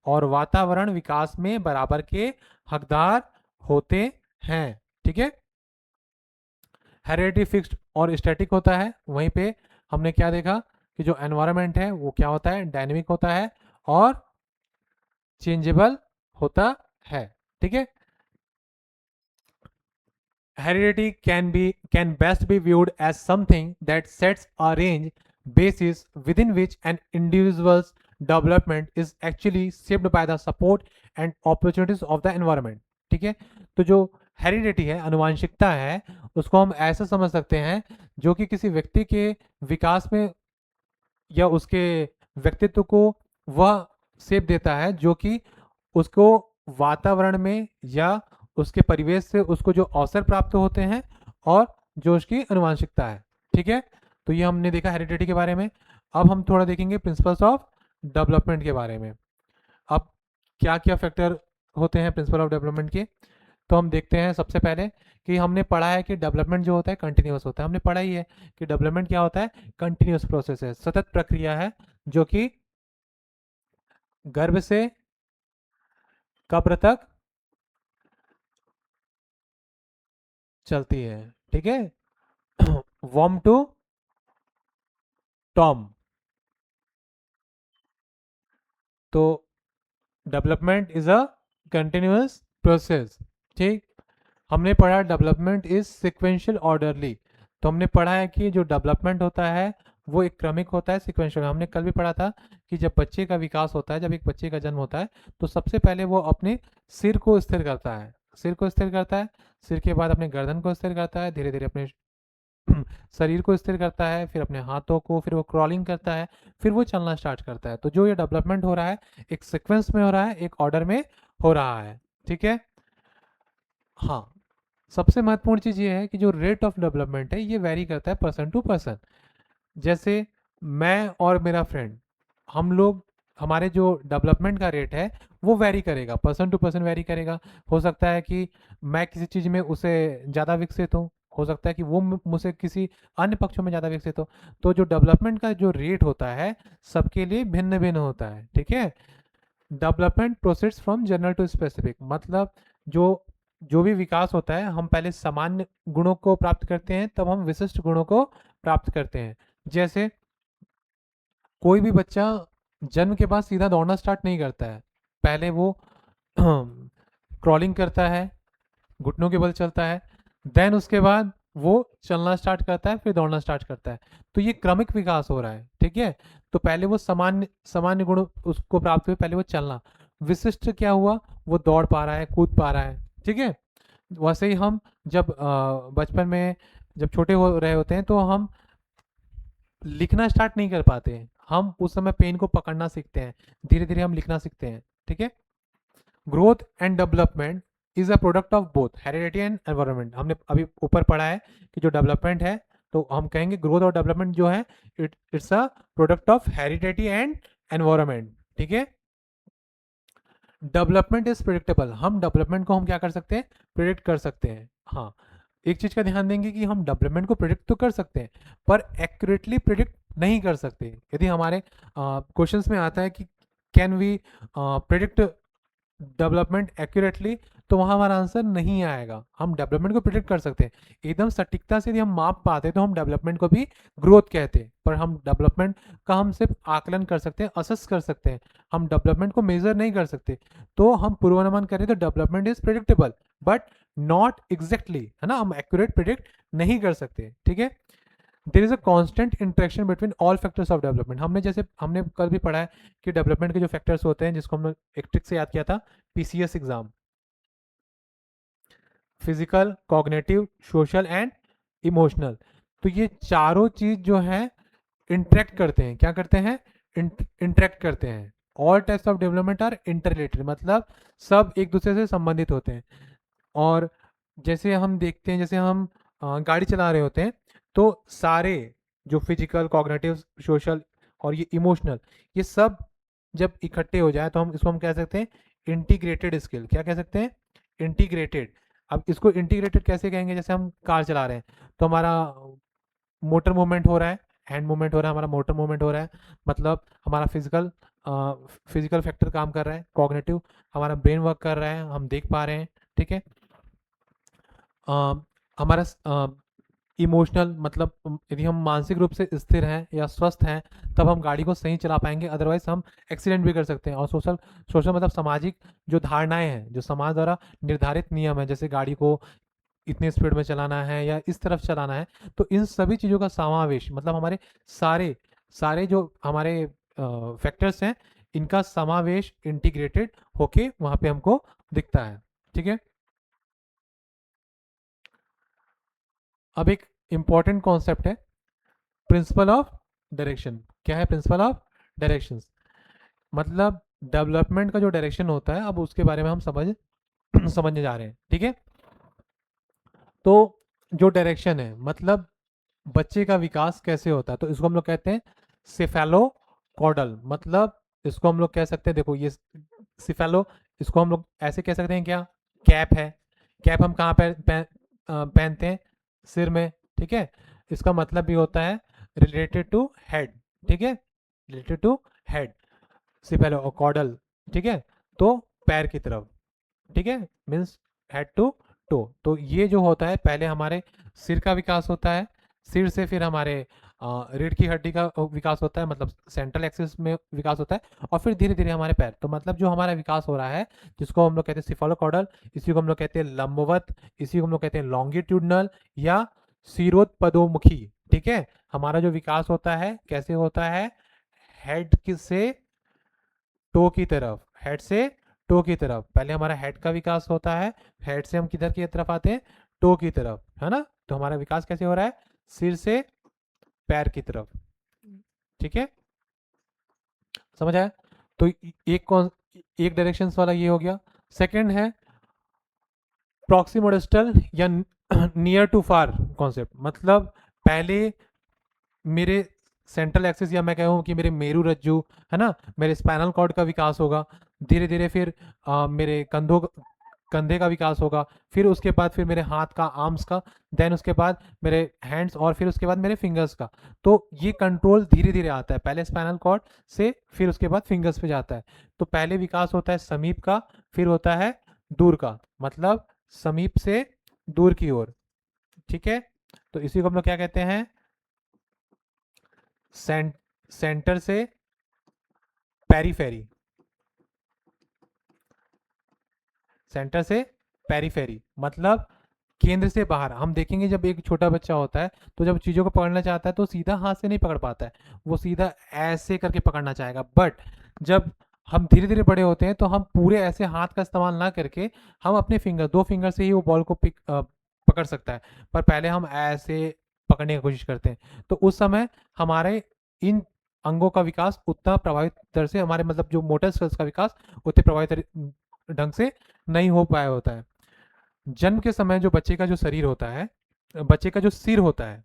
और वातावरण विकास में बराबर के हकदार होते हैं। ठीक है, हेरिडिटी फिक्स्ड और स्टैटिक होता है, वहीं पे हमने क्या देखा कि जो एनवायरनमेंट है वो क्या होता है, डायनेमिक होता है और चेंजेबल होता है। ठीक है, heredity can best be viewed as something that sets a range basis within which an individual's development is actually shaped by the support and opportunities of the environment. ठीक है, तो जो हेरिडिटी है, अनुवांशिकता है, उसको हम ऐसा समझ सकते हैं जो कि किसी व्यक्ति के विकास में या उसके व्यक्तित्व को वह शेप देता है जो कि उसको वातावरण में या उसके परिवेश से उसको जो अवसर प्राप्त होते हैं और जो उसकी अनुवांशिकता है। ठीक है, तो ये हमने देखा हेरिडिटी के बारे में। अब हम थोड़ा देखेंगे प्रिंसिपल्स ऑफ डेवलपमेंट के बारे में। अब क्या क्या फैक्टर होते हैं प्रिंसिपल ऑफ डेवलपमेंट के, तो हम देखते हैं सबसे पहले कि हमने पढ़ा है कि डेवलपमेंट जो होता है कंटिन्यूस होता है। हमने पढ़ा ही है कि डेवलपमेंट क्या होता है, कंटिन्यूस प्रोसेस है, सतत प्रक्रिया है, जो कि गर्भ से कब्र तक चलती है। ठीक है, वॉर्म टू टॉम। तो development is a continuous process. ठीक, हमने पढ़ा डेवलपमेंट इज सिक्वेंशियल ऑर्डरली। तो हमने पढ़ा है कि जो डेवलपमेंट होता है वो एक क्रमिक होता है, सिक्वेंशियल। हमने कल भी पढ़ा था कि जब बच्चे का विकास होता है, जब एक बच्चे का जन्म होता है, तो सबसे पहले वो अपने सिर को स्थिर करता है, सिर को स्थिर करता है, सिर के बाद अपने गर्दन को स्थिर करता है, धीरे धीरे अपने शरीर को स्थिर करता है, फिर अपने हाथों को, फिर वो क्रॉलिंग करता है, फिर वो चलना स्टार्ट करता है। तो जो ये डेवलपमेंट हो रहा है एक सीक्वेंस में हो रहा है, एक ऑर्डर में हो रहा है। ठीक है, हाँ, सबसे महत्वपूर्ण चीज़ ये है कि जो रेट ऑफ डेवलपमेंट है ये वेरी करता है पर्सन टू पर्सन। जैसे मैं और मेरा फ्रेंड, हम लोग, हमारे जो डेवलपमेंट का रेट है वो वेरी करेगा, पर्सन टू पर्सन वेरी करेगा। हो सकता है कि मैं किसी चीज़ में उसे ज़्यादा विकसित हूँ, हो सकता है कि वो मुझसे किसी अन्य पक्षों में ज़्यादा विकसित हो। तो जो डेवलपमेंट का जो रेट होता है सबके लिए भिन्न भिन्न होता है, ठीक है। Development process from general to specific, मतलब जो जो भी विकास होता है हम पहले सामान्य गुणों को प्राप्त करते हैं, तब हम विशिष्ट गुणों को प्राप्त करते हैं। जैसे कोई भी बच्चा जन्म के बाद सीधा दौड़ना स्टार्ट नहीं करता है, पहले वो क्रॉलिंग करता है, घुटनों के बल चलता है, देन उसके बाद वो चलना स्टार्ट करता है, फिर दौड़ना स्टार्ट करता है। तो ये क्रमिक विकास हो रहा है, ठीक है। तो पहले वो सामान्य सामान्य गुण उसको प्राप्त हुए, पहले वो चलना, विशिष्ट क्या हुआ, वो दौड़ पा रहा है, कूद पा रहा है, ठीक है। वैसे ही हम जब बचपन में जब छोटे हो रहे होते हैं तो हम लिखना स्टार्ट नहीं कर पाते हैं, हम उस समय पेन को पकड़ना सीखते हैं, धीरे धीरे हम लिखना सीखते हैं, ठीक है। Growth and development is a product of both heredity and environment. हमने अभी ऊपर पढ़ा है कि जो डेवलपमेंट है, तो हम कहेंगे ग्रोथ और डेवलपमेंट जो है it's a product of heredity and environment, ठीक है। डेवलपमेंट इज प्रिडिक्टेबल, हम डेवलपमेंट को हम क्या कर सकते हैं, प्रिडिक्ट कर सकते हैं। हाँ, एक चीज का ध्यान देंगे कि हम डेवलपमेंट को प्रिडिक्ट तो कर सकते हैं, पर एक्यूरेटली प्रिडिक्ट नहीं कर सकते। यदि हमारे क्वेश्चंस में आता है कि can we predict development accurately, तो वहाँ हमारा आंसर नहीं आएगा। हम डेवलपमेंट को प्रिडिक्ट कर सकते हैं एकदम सटीकता से, यदि हम माप पाते तो हम डेवलपमेंट को भी ग्रोथ कहते हैं, पर हम डेवलपमेंट का हम सिर्फ आकलन कर सकते हैं, असेस कर सकते हैं, हम डेवलपमेंट को मेजर नहीं कर सकते। तो हम पूर्वानुमान करें तो development is predictable but not exactly, है ना, हम एक्यूरेट प्रिडिक्ट नहीं कर सकते, ठीक है। There is a constant interaction between all factors of development. हमने जैसे हमने कल भी पढ़ा है कि डेवलपमेंट के जो फैक्टर्स होते हैं, जिसको हम लोग एक ट्रिक से याद किया था, PCS exam, physical, cognitive, social and emotional. तो ये चारों चीज जो है इंटरेक्ट करते हैं, क्या करते हैं, इंटरेक्ट करते हैं। All types of development are inter related, मतलब सब एक दूसरे से संबंधित होते हैं। और जैसे हम देखते हैं, जैसे हम गाड़ी चला रहे होते हैं, तो सारे जो फिजिकल, कॉग्निटिव, सोशल और ये इमोशनल, ये सब जब इकट्ठे हो जाए तो हम इसको हम कह सकते हैं इंटीग्रेटेड स्किल। क्या कह सकते हैं, इंटीग्रेटेड। अब इसको इंटीग्रेटेड कैसे कहेंगे, जैसे हम कार चला रहे हैं तो हमारा मोटर मूवमेंट हो रहा है, हैंड मूवमेंट हो रहा है, हमारा मोटर मूवमेंट हो रहा है, मतलब हमारा फिजिकल फिजिकल फैक्टर काम कर रहा है, कॉग्निटिव हमारा ब्रेन वर्क कर रहा है, हम देख पा रहे हैं, ठीक है। हमारा इमोशनल, मतलब यदि हम मानसिक रूप से स्थिर हैं या स्वस्थ हैं, तब हम गाड़ी को सही चला पाएंगे, अदरवाइज हम एक्सीडेंट भी कर सकते हैं। और सोशल, सोशल मतलब सामाजिक जो धारणाएं हैं, जो समाज द्वारा निर्धारित नियम है, जैसे गाड़ी को इतने स्पीड में चलाना है या इस तरफ चलाना है, तो इन सभी चीज़ों का समावेश, मतलब हमारे सारे सारे जो हमारे फैक्टर्स हैं, इनका समावेश इंटीग्रेटेड होके वहाँ पे हमको दिखता है, ठीक है। अब एक इंपॉर्टेंट कॉन्सेप्ट है, प्रिंसिपल ऑफ डायरेक्शन। क्या है प्रिंसिपल ऑफ डायरेक्शन, मतलब डेवलपमेंट का जो डायरेक्शन होता है, अब उसके बारे में हम समझने जा रहे हैं, ठीक है। तो जो डायरेक्शन है, मतलब बच्चे का विकास कैसे होता है, तो इसको हम लोग कहते हैं सिफेलो कॉडल, मतलब इसको हम लोग कह सकते हैं, देखो ये सिफेलो, इसको हम लोग ऐसे कह सकते हैं, क्या कैप है, कैप हम कहाँ पहनते हैं, सिर में, ठीक है। इसका मतलब भी होता है रिलेटेड टू हेड, ठीक है, रिलेटेड टू हेड, सिफेलो और कॉडल, ठीक है, तो पैर की तरफ, ठीक है, मीन्स हेड टू टो। तो ये जो होता है, पहले हमारे सिर का विकास होता है, सिर से फिर हमारे रीढ़ की हड्डी का विकास होता है, मतलब सेंट्रल एक्सिस में विकास होता है, और फिर धीरे धीरे हमारे पैर। तो मतलब जो हमारा विकास हो रहा है, जिसको हम लोग कहते हैं सिफालोकॉडल, इसी को हम लोग कहते हैं लंबवत, इसी को हम लोग कहते हैं लॉन्गिट्यूडनल या सिरोपदोमुखी, ठीक है। हमारा जो विकास होता है कैसे होता है, हेड से टो की तरफ, हेड से टो की तरफ, पहले हमारा हेड का विकास होता है, हेड से हम किधर की तरफ आते हैं, टो की तरफ, है ना। तो हमारा विकास कैसे हो रहा है, सिर से पैर की तरफ, ठीक है, समझ आया। तो एक कौन, एक डायरेक्शन वाला ये हो गया। सेकंड है प्रॉक्सिमोडिस्टल या नियर टू फार कॉन्सेप्ट, मतलब पहले मेरे सेंट्रल एक्सिस या मैं कहूँ कि मेरे मेरु रज्जु है ना, मेरे स्पाइनल कॉर्ड का विकास होगा, धीरे धीरे फिर मेरे कंधे का विकास होगा, फिर उसके बाद फिर मेरे हाथ का, आर्म्स का, देन उसके बाद मेरे हैंड्स, और फिर उसके बाद मेरे फिंगर्स का। तो ये कंट्रोल धीरे धीरे आता है, पहले स्पाइनल कॉर्ड से फिर उसके बाद फिंगर्स पे जाता है। तो पहले विकास होता है समीप का, फिर होता है दूर का, मतलब समीप से दूर की ओर। ठीक है, तो इसी को हम लोग क्या कहते हैं, सेंटर से पेरीफेरी, सेंटर से पेरीफेरी मतलब केंद्र से बाहर। हम देखेंगे जब एक छोटा बच्चा होता है तो जब चीज़ों को पकड़ना चाहता है तो सीधा हाथ से नहीं पकड़ पाता है, वो सीधा ऐसे करके पकड़ना चाहेगा। बट जब हम धीरे धीरे बड़े होते हैं तो हम पूरे ऐसे हाथ का इस्तेमाल ना करके हम अपने फिंगर, दो फिंगर से ही वो बॉल को पकड़ सकता है। पर पहले हम ऐसे पकड़ने की कोशिश करते हैं, तो उस समय हमारे इन अंगों का विकास उतना प्रभावित दर से, हमारे मतलब जो मोटर स्किल्स का विकास उतने प्रभावित ढंग से नहीं हो पाया होता है। जन्म के समय जो बच्चे का जो शरीर होता है, बच्चे का जो सिर होता है,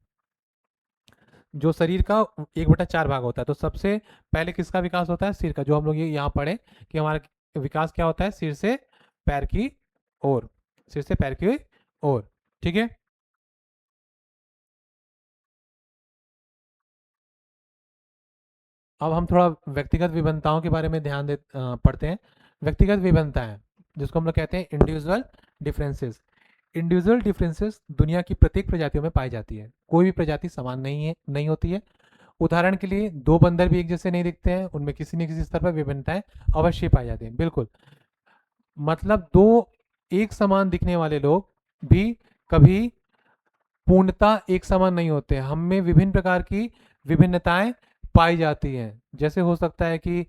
जो शरीर का 1/4 भाग होता है, तो सबसे पहले किसका विकास होता है, सिर का। जो हम लोग ये यहाँ पढ़े कि हमारा विकास क्या होता है, सिर से पैर की ओर, सिर से पैर की ओर। ठीक है, अब हम थोड़ा व्यक्तिगत विभिन्नताओं के बारे में पढ़ते हैं। व्यक्तिगत विभिन्नताएं, जिसको हम लोग कहते हैं इंडिविजुअल डिफरेंसेस। इंडिविजुअल डिफरेंसेस दुनिया की प्रत्येक प्रजातियों में पाई जाती है, कोई भी प्रजाति समान नहीं होती है। उदाहरण के लिए दो बंदर भी एक जैसे नहीं दिखते हैं, उनमें किसी न किसी स्तर पर विभिन्नताएं अवश्य पाई जाती हैं, बिल्कुल। मतलब दो एक समान दिखने वाले लोग भी कभी पूर्णता एक समान नहीं होते, हम में विभिन्न प्रकार की विभिन्नताएं पाई जाती हैं। जैसे हो सकता है कि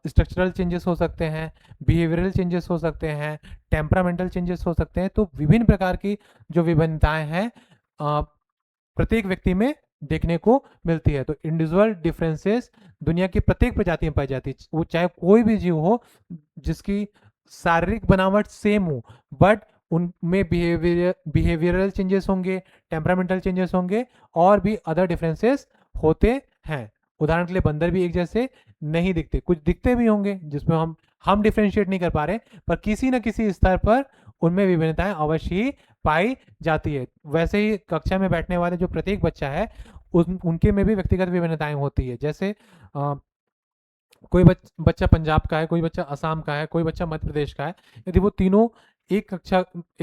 स्ट्रक्चरल चेंजेस हो सकते हैं, बिहेवियरल चेंजेस हो सकते हैं, टेम्परामेंटल चेंजेस हो सकते हैं। तो विभिन्न प्रकार की जो विभिन्नताएं हैं प्रत्येक व्यक्ति में देखने को मिलती है। तो इंडिविजुअल डिफरेंसेस दुनिया की प्रत्येक प्रजाति में पाई जाती है, वो चाहे कोई भी जीव हो जिसकी शारीरिक बनावट सेम हो, बट उनमें बिहेवियरल चेंजेस होंगे, टेम्परामेंटल चेंजेस होंगे, और भी अदर डिफरेंसेस होते हैं। उदाहरण के लिए बंदर भी एक जैसे नहीं दिखते, कुछ दिखते भी होंगे जिसमें हम डिफ्रेंशिएट नहीं कर पा रहे, पर किसी न किसी स्तर पर उनमें विभिन्नताएं अवश्य ही पाई जाती है। वैसे ही कक्षा में बैठने वाले जो प्रत्येक बच्चा है उनके में भी व्यक्तिगत विभिन्नताएं होती है। जैसे कोई बच्चा पंजाब का है, कोई बच्चा असम का है, कोई बच्चा मध्य प्रदेश का है। यदि वो तीनों एक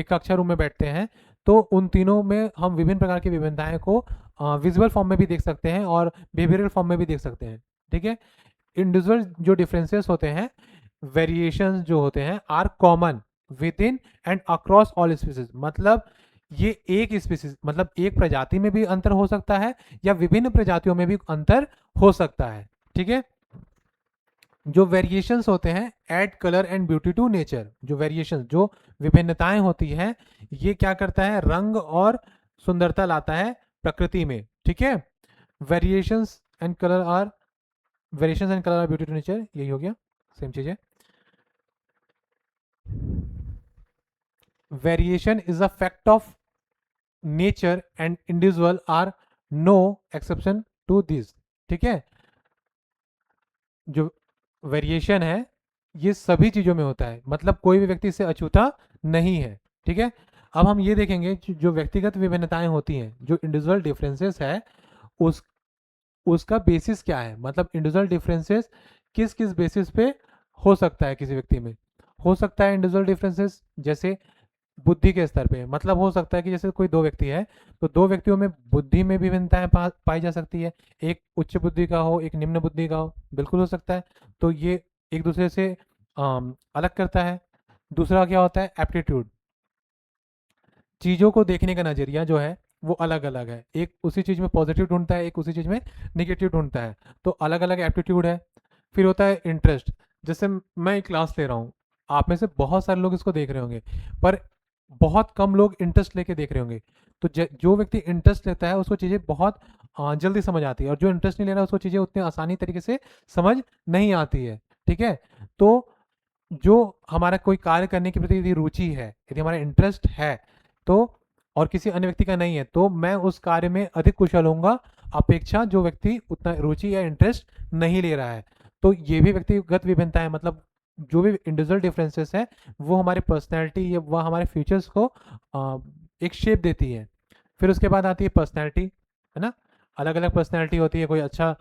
कक्षा रूम में बैठते हैं तो उन तीनों में हम विभिन्न प्रकार की विभिन्नताएं को विजुअल फॉर्म में भी देख सकते हैं और बिहेवियरल फॉर्म में भी देख सकते हैं। ठीक है, इंडिविजुअल जो डिफरेंसेस होते हैं, वेरिएशंस जो होते हैं, are common with in and across all species. मतलब ये एक स्पीसीज, मतलब एक प्रजाति में भी अंतर हो सकता है या विभिन्न प्रजातियों में भी अंतर हो सकता है। ठीक है, जो वेरिएशंस होते हैं add colour and beauty to nature. जो वेरिएशंस, जो विभिन्नताएं होती हैं, ये क्या करता है, रंग और सुंदरता लाता है प्रकृति में। ठीक है, variations and colour are variations and colour are beauty to nature, यही हो गया, सेम चीज है। Variation is a fact of nature and individual are no exception to this. ठीक है, जो वेरिएशन है ये सभी चीजों में होता है, मतलब कोई भी व्यक्ति इससे अछूता नहीं है। ठीक है, अब हम ये देखेंगे जो व्यक्तिगत विभिन्नताएं होती हैं, जो इंडिविजुअल डिफरेंसेस है, उस उसका बेसिस क्या है, मतलब इंडिविजुअल डिफरेंसेस किस किस बेसिस पे हो सकता है किसी व्यक्ति में। हो सकता है इंडिविजुअल डिफरेंसेस जैसे बुद्धि के स्तर पे, मतलब हो सकता है कि जैसे कोई दो व्यक्ति है तो दो व्यक्तियों में बुद्धि में विभिन्नताएं पाई जा सकती है, एक उच्च बुद्धि का हो, एक निम्न बुद्धि का हो, बिल्कुल हो सकता है। तो ये एक दूसरे से अलग करता है। दूसरा क्या होता है, एप्टीट्यूड, चीज़ों को देखने का नज़रिया जो है वो अलग अलग है, एक उसी चीज़ में पॉजिटिव ढूंढता है, एक उसी चीज़ में निगेटिव ढूंढता है, तो अलग अलग एप्टीट्यूड है। फिर होता है इंटरेस्ट, जैसे मैं एक क्लास ले रहा हूँ, आप में से बहुत सारे लोग इसको देख रहे होंगे, पर बहुत कम लोग इंटरेस्ट लेके देख रहे होंगे। तो जो व्यक्ति इंटरेस्ट लेता है उसको चीज़ें बहुत जल्दी समझ आती है, और जो इंटरेस्ट नहीं ले रहा उसको चीज़ें उतनी आसानी तरीके से समझ नहीं आती है। ठीक है, तो जो हमारा कोई कार्य करने के प्रति यदि रुचि है, यदि हमारा इंटरेस्ट है, तो और किसी अन्य व्यक्ति का नहीं है, तो मैं उस कार्य में अधिक कुशल होऊंगा अपेक्षा जो व्यक्ति उतना रुचि या इंटरेस्ट नहीं ले रहा है। तो ये भी व्यक्तिगत विभिन्नता है, मतलब जो भी इंडिविजुअल डिफरेंसेस है वो हमारी पर्सनैलिटी या वह हमारे फ्यूचर्स को एक शेप देती है। फिर उसके बाद आती है पर्सनैलिटी, है ना। अलग अलग पर्सनैलिटी होती है, कोई अच्छा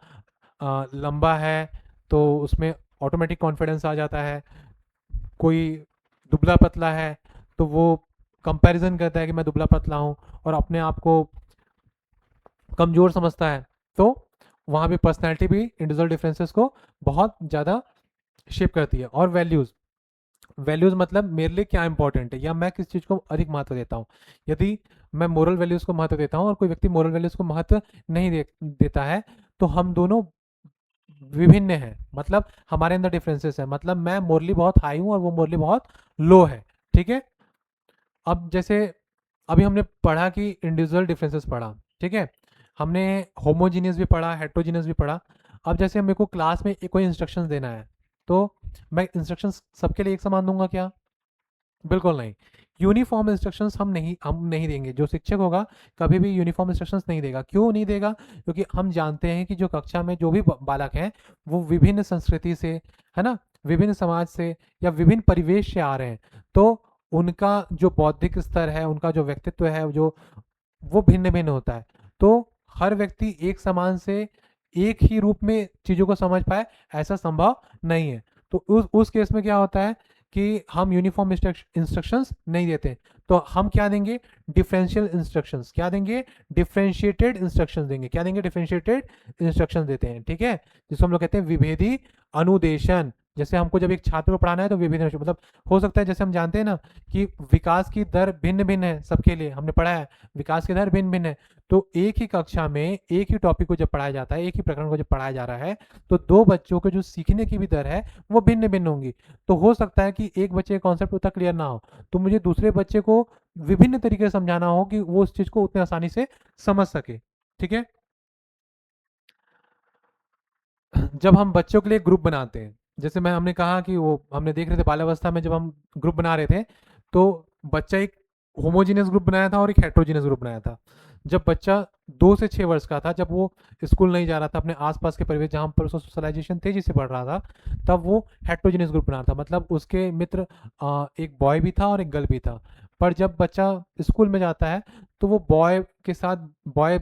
लंबा है तो उसमें ऑटोमेटिक कॉन्फिडेंस आ जाता है, कोई दुबला पतला है तो वो कंपैरिजन करता है कि मैं दुबला पतला हूँ और अपने आप को कमज़ोर समझता है। तो वहाँ पे पर्सनैलिटी भी इंडिविजुअल डिफरेंसेस को बहुत ज़्यादा शेप करती है। और वैल्यूज़, वैल्यूज़ मतलब मेरे लिए क्या इंपॉर्टेंट है या मैं किस चीज़ को अधिक महत्व देता हूँ। यदि मैं मोरल वैल्यूज़ को महत्व देता हूँ और कोई व्यक्ति मोरल वैल्यूज़ को महत्व नहीं देता है, तो हम दोनों विभिन्न हैं, मतलब हमारे अंदर डिफरेंसेस है, मतलब मैं मोरली बहुत हाई हूँ और वो मोरली बहुत लो है। ठीक है। अब जैसे अभी हमने पढ़ा कि इंडिविजुअल डिफरेंसेस पढ़ा, ठीक है, हमने होमोजीनियस भी पढ़ा, हेट्रोजीनियस भी पढ़ा। अब जैसे मेरे को क्लास में कोई इंस्ट्रक्शंस देना है, तो मैं इंस्ट्रक्शंस सबके लिए एक समान दूंगा क्या? बिल्कुल नहीं। यूनिफॉर्म इंस्ट्रक्शंस हम नहीं देंगे। जो शिक्षक होगा कभी भी यूनिफॉर्म इंस्ट्रक्शंस नहीं देगा। क्यों नहीं देगा? क्योंकि हम जानते हैं कि जो कक्षा में जो भी बालक हैं वो विभिन्न संस्कृति से, है ना, विभिन्न समाज से या विभिन्न परिवेश से आ रहे हैं। तो उनका जो बौद्धिक स्तर है, उनका जो व्यक्तित्व है, जो वो भिन्न भिन्न होता है। तो हर व्यक्ति एक समान से एक ही रूप में चीज़ों को समझ पाए ऐसा संभव नहीं है। तो उस केस में क्या होता है कि हम यूनिफॉर्म इंस्ट्रक्शंस नहीं देते। तो हम क्या देंगे? Differential instructions. क्या देंगे? डिफरेंशिएटेड इंस्ट्रक्शंस देंगे। क्या देंगे? डिफरेंशिएटेड इंस्ट्रक्शंस देते हैं। ठीक है, जिसको हम लोग कहते हैं विभेदी अनुदेशन। जैसे हमको जब एक छात्र को पढ़ाना है तो विभेदी मतलब हो सकता है, जैसे हम जानते हैं ना कि विकास की दर भिन्न भिन्न है सबके लिए, हमने पढ़ा है विकास की दर भिन्न भिन्न है। तो एक ही कक्षा में एक ही टॉपिक को जब पढ़ाया जाता है, एक ही प्रकरण को जब पढ़ाया जा रहा है, तो दो बच्चों के जो सीखने की भी दर है वो भिन्न भिन्न होंगी। तो हो सकता है कि एक बच्चे का कॉन्सेप्ट उतना क्लियर ना हो, तो मुझे दूसरे बच्चे को विभिन्न तरीके से समझाना हो कि वो उस चीज को उतनी आसानी से समझ सके। ठीक है। जब हम बच्चों के लिए ग्रुप बनाते हैं, जैसे मैं हमने कहा कि वो हमने देख रहे थे बाल्यावस्था में जब हम ग्रुप बना रहे थे, तो बच्चा एक होमोजीनियस ग्रुप बनाया था और एक हेट्रोजीनियस ग्रुप बनाया था। जब बच्चा 2 से 6 वर्ष का था, जब वो स्कूल नहीं जा रहा था, अपने आसपास के परिवेश जहाँ पर उसका सोशलाइजेशन तेजी से बढ़ रहा था, तब वो हेट्रोजीनियस ग्रुप बना था, मतलब उसके मित्र एक बॉय भी था और एक गर्ल भी था। पर जब बच्चा स्कूल में जाता है तो वो बॉय के साथ बॉय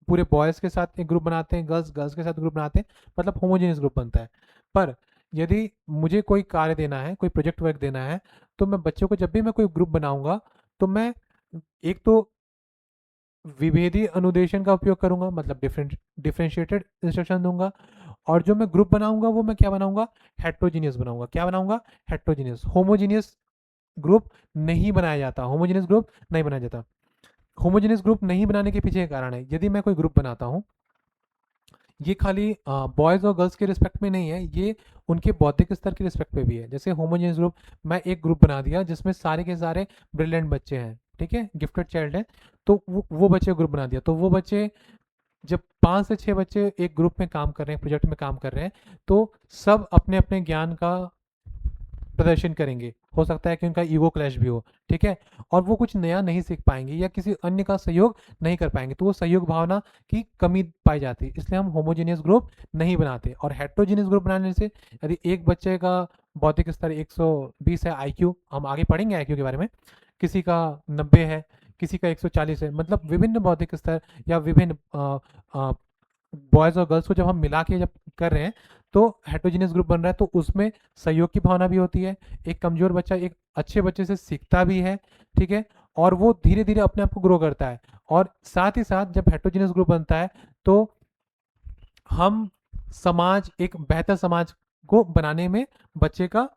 पूरे बॉयज़ के साथ एक ग्रुप बनाते हैं, गर्ल्स गर्ल्स के साथ ग्रुप बनाते हैं, मतलब होमोजेनियस ग्रुप बनता है। पर यदि मुझे कोई कार्य देना है, कोई प्रोजेक्ट वर्क देना है, तो मैं बच्चों को जब भी मैं कोई ग्रुप बनाऊंगा, तो मैं एक तो विभेदी अनुदेशन का उपयोग करूंगा, मतलब डिफरेंशिएटेड इंस्ट्रक्शन दूंगा। और जो मैं ग्रुप बनाऊंगा वो मैं क्या बनाऊंगा? हेट्रोजीनियस बनाऊंगा। क्या बनाऊंगा? हेट्रोजीनियस। होमोजीनियस ग्रुप नहीं बनाया जाता, होमोजीनियस ग्रुप नहीं बनाया जाता। होमोजेनियस ग्रुप नहीं बनाने के पीछे एक कारण है। यदि मैं कोई ग्रुप बनाता हूँ, ये खाली बॉयज़ और गर्ल्स के रिस्पेक्ट में नहीं है, ये उनके बौद्धिक स्तर के रिस्पेक्ट पे भी है। जैसे होमोजेनियस ग्रुप, मैं एक ग्रुप बना दिया जिसमें सारे के सारे ब्रिलियंट बच्चे हैं, ठीक है, गिफ्टेड चाइल्ड है, तो वो बच्चे ग्रुप बना दिया, तो वो बच्चे जब 5 से 6 बच्चे एक ग्रुप में काम कर रहे हैं, प्रोजेक्ट में काम कर रहे हैं, तो सब अपने अपने ज्ञान का प्रदर्शन करेंगे। हो सकता है कि उनका ईगो क्लैश भी हो, ठीक है, और वो कुछ नया नहीं सीख पाएंगे या किसी अन्य का सहयोग नहीं कर पाएंगे, तो वो सहयोग भावना की कमी पाई जाती है। इसलिए हम होमोजेनियस ग्रुप नहीं बनाते। और हेट्रोजेनियस ग्रुप बनाने से, यदि एक बच्चे का बौद्धिक स्तर 120 है, आईक्यू, हम आगे पढ़ेंगे आईक्यू के बारे में, किसी का 90 है, किसी का 140 है, मतलब विभिन्न बौद्धिक स्तर या विभिन्न बॉयज़ और गर्ल्स को जब हम मिला के जब कर रहे हैं, तो हेट्रोजीनियस ग्रुप बन रहा है, तो उसमें सहयोग की भावना भी होती है। एक कमज़ोर बच्चा एक अच्छे बच्चे से सीखता भी है, ठीक है, और वो धीरे धीरे अपने आप को ग्रो करता है। और साथ ही साथ जब हेट्रोजीनियस ग्रुप बनता है, तो हम समाज, एक बेहतर समाज को बनाने में बच्चे का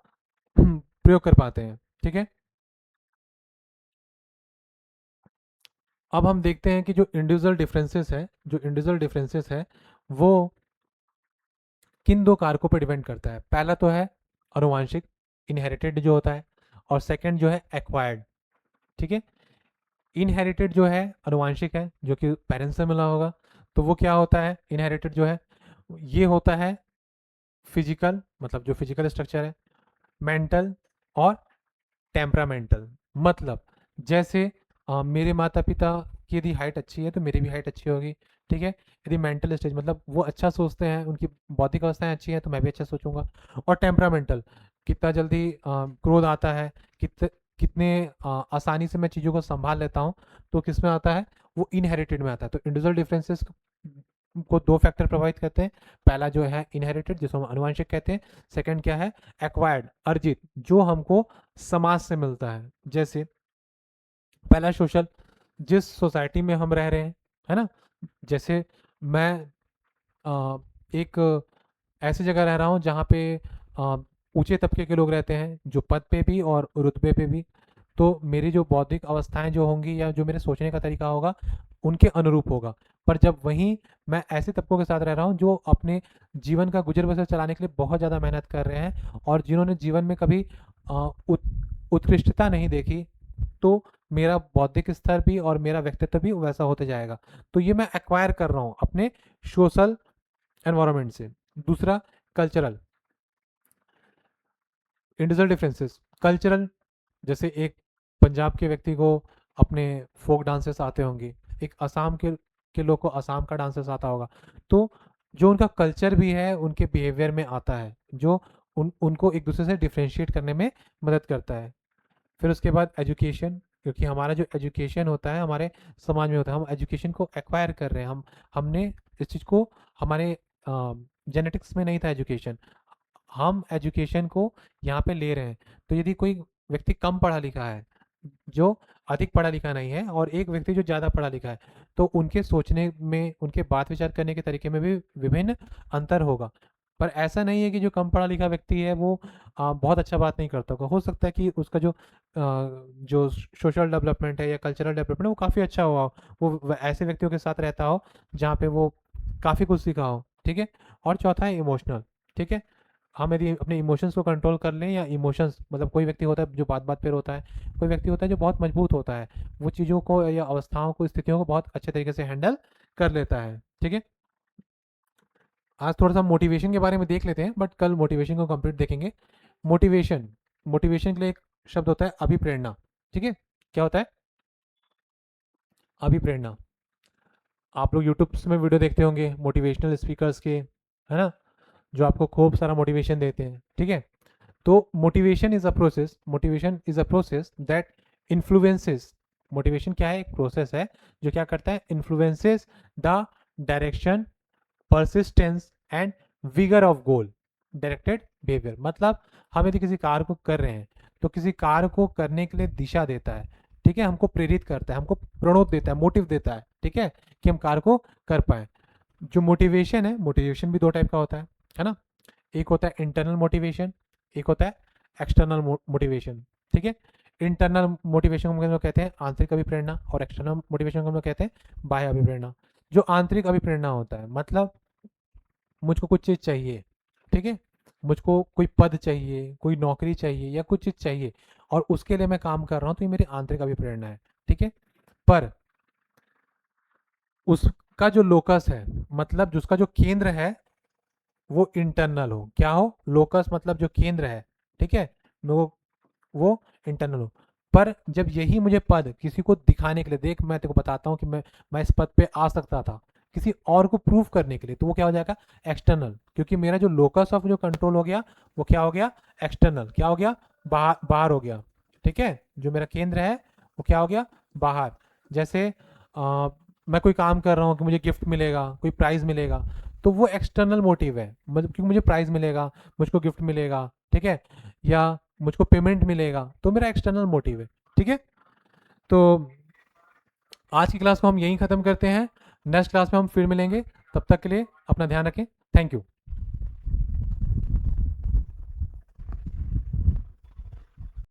प्रयोग कर पाते हैं। ठीक है। अब हम देखते हैं कि जो इंडिविजुअल डिफरेंसेस है वो किन दो कारकों पर डिपेंड करता है। पहला तो है अनुवांशिक, इनहेरिटेड जो होता है, और सेकंड जो है एक्वायर्ड। ठीक है। इनहेरिटेड जो है, अनुवांशिक है, जो कि पेरेंट्स से मिला होगा, तो वो क्या होता है? इनहेरिटेड जो है ये होता है फिजिकल, मतलब जो फिजिकल स्ट्रक्चर है, मेंटल और टेम्परामेंटल। मतलब जैसे मेरे माता पिता की यदि हाइट अच्छी है तो मेरी भी हाइट अच्छी होगी, ठीक है। यदि मेंटल स्टेज मतलब वो अच्छा सोचते हैं, उनकी बौद्धिक अवस्थाएं अच्छी हैं, तो मैं भी अच्छा सोचूंगा। और टेम्परामेंटल, कितना जल्दी क्रोध आता है, कितने आसानी से मैं चीज़ों को संभाल लेता हूँ, तो किस में आता है, वो इनहेरिटेड में आता है। तो इंडिविजुअल डिफरेंसेस को दो फैक्टर प्रभावित करते हैं। पहला जो है इनहेरिटेड, जिसको हम अनुवांशिक कहते हैं। सेकंड क्या है, एक्वायर्ड, अर्जित, जो हमको समाज से मिलता है। जैसे पहला सोशल, जिस सोसाइटी में हम रह रहे हैं, है ना। जैसे मैं एक ऐसी जगह रह रहा हूँ जहाँ पे ऊंचे तबके के लोग रहते हैं, जो पद पे भी और रुतबे पे भी। तो मेरी जो बौद्धिक अवस्थाएं जो होंगी या जो मेरे सोचने का तरीका होगा, उनके अनुरूप होगा। पर जब वहीं मैं ऐसे तबकों के साथ रह रहा हूँ जो अपने जीवन का गुजर बसर चलाने के लिए बहुत ज़्यादा मेहनत कर रहे हैं और जिन्होंने जीवन में कभी उत्कृष्टता नहीं देखी, तो मेरा बौद्धिक स्तर भी और मेरा व्यक्तित्व भी वैसा होते जाएगा। तो ये मैं एक्वायर कर रहा हूँ अपने सोशल एनवायरनमेंट से। दूसरा, कल्चरल, इंडिविजुअल डिफरेंसेस। कल्चरल, जैसे एक पंजाब के व्यक्ति को अपने फोक डांसेस आते होंगे, एक असम के लोग को असम का डांसेस आता होगा। तो जो उनका कल्चर भी है उनके बिहेवियर में आता है, जो उनको एक दूसरे से डिफ्रेंशिएट करने में मदद करता है। फिर उसके बाद एजुकेशन, क्योंकि हमारा जो एजुकेशन होता है हमारे समाज में होता है, हम एजुकेशन को एक्वायर कर रहे हैं। हमने इस चीज़ को, हमारे जेनेटिक्स में नहीं था एजुकेशन, हम एजुकेशन को यहाँ पे ले रहे हैं। तो यदि कोई व्यक्ति कम पढ़ा लिखा है, जो अधिक पढ़ा लिखा नहीं है, और एक व्यक्ति जो ज़्यादा पढ़ा लिखा है, तो उनके सोचने में, उनके बात विचार करने के तरीके में भी विभिन्न अंतर होगा। पर ऐसा नहीं है कि जो कम पढ़ा लिखा व्यक्ति है वो बहुत अच्छा बात नहीं करता होगा। हो सकता है कि उसका जो सोशल डेवलपमेंट है या कल्चरल डेवलपमेंट है वो काफ़ी अच्छा हुआ हो, वो ऐसे व्यक्तियों के साथ रहता हो जहाँ पे वो काफ़ी कुछ सीखा हो, ठीक है। और चौथा है इमोशनल, ठीक है। हम यदि अपने इमोशंस को कंट्रोल कर लें, या इमोशंस मतलब कोई व्यक्ति होता है जो बात बात पे रोता है, कोई व्यक्ति होता है जो बहुत मजबूत होता है, वो चीज़ों को या अवस्थाओं को, स्थितियों को बहुत अच्छे तरीके से हैंडल कर लेता है, ठीक है। आज थोड़ा सा मोटिवेशन के बारे में देख लेते हैं, बट कल मोटिवेशन को कंप्लीट देखेंगे। मोटिवेशन, मोटिवेशन के लिए एक शब्द होता है अभिप्रेरणा, ठीक है। क्या होता है, अभिप्रेरणा। आप लोग यूट्यूब में वीडियो देखते होंगे मोटिवेशनल स्पीकर्स के, है ना, जो आपको खूब सारा मोटिवेशन देते हैं, ठीक है। तो motivation is a process that influences. Motivation क्या है, एक प्रोसेस है जो क्या करता है, influences the direction, persistence and vigour of goal directed behaviour. मतलब हम यदि किसी कार्य को कर रहे हैं, तो किसी कार्य को करने के लिए दिशा देता है, ठीक है, हमको प्रेरित करता है, हमको प्रणोद देता है, मोटिव देता है, ठीक है, कि हम कार्य को कर पाए। जो मोटिवेशन है, मोटिवेशन भी दो टाइप का होता है ना। एक होता है इंटरनल मोटिवेशन, एक होता है एक्सटर्नल मोटिवेशन, ठीक है। इंटरनल मोटिवेशन को हम लोग कहते हैं आंतरिक अभिप्रेरणा, और एक्सटर्नल मोटिवेशन को हम लोग कहते हैं बाह्य अभिप्रेरणा। जो आंतरिक अभिप्रेरणा होता है, मतलब मुझको कुछ चीज़ चाहिए, ठीक है, मुझको कोई पद चाहिए, कोई नौकरी चाहिए, या कुछ चीज़ चाहिए, और उसके लिए मैं काम कर रहा हूँ, तो ये मेरी आंतरिक अभिप्रेरणा है, ठीक है। पर उसका जो लोकस है, मतलब जिसका जो केंद्र है, वो इंटरनल हो। क्या हो, लोकस मतलब जो केंद्र है, ठीक है, वो इंटरनल हो। पर जब यही मुझे पद किसी को दिखाने के लिए, देख मैं तेरे को बताता हूँ कि मैं इस पद पे आ सकता था, किसी और को प्रूव करने के लिए, तो वो क्या हो जाएगा, एक्सटर्नल। क्योंकि मेरा जो लोकस ऑफ जो कंट्रोल हो गया, वो क्या हो गया, एक्सटर्नल। क्या हो गया, बाहर बाहर हो गया, ठीक है। जो मेरा केंद्र है वो क्या हो गया, बाहर। जैसे मैं कोई काम कर रहा हूँ कि मुझे गिफ्ट मिलेगा, कोई प्राइज मिलेगा, तो वो एक्सटर्नल मोटिव है, मतलब क्योंकि मुझे प्राइज मिलेगा, मुझको गिफ्ट मिलेगा, ठीक है, या मुझको पेमेंट मिलेगा, तो मेरा एक्सटर्नल मोटिव है, ठीक है। तो आज की क्लास को हम यहीं ख़त्म करते हैं। नेक्स्ट क्लास में हम फिर मिलेंगे, तब तक के लिए अपना ध्यान रखें। Thank you.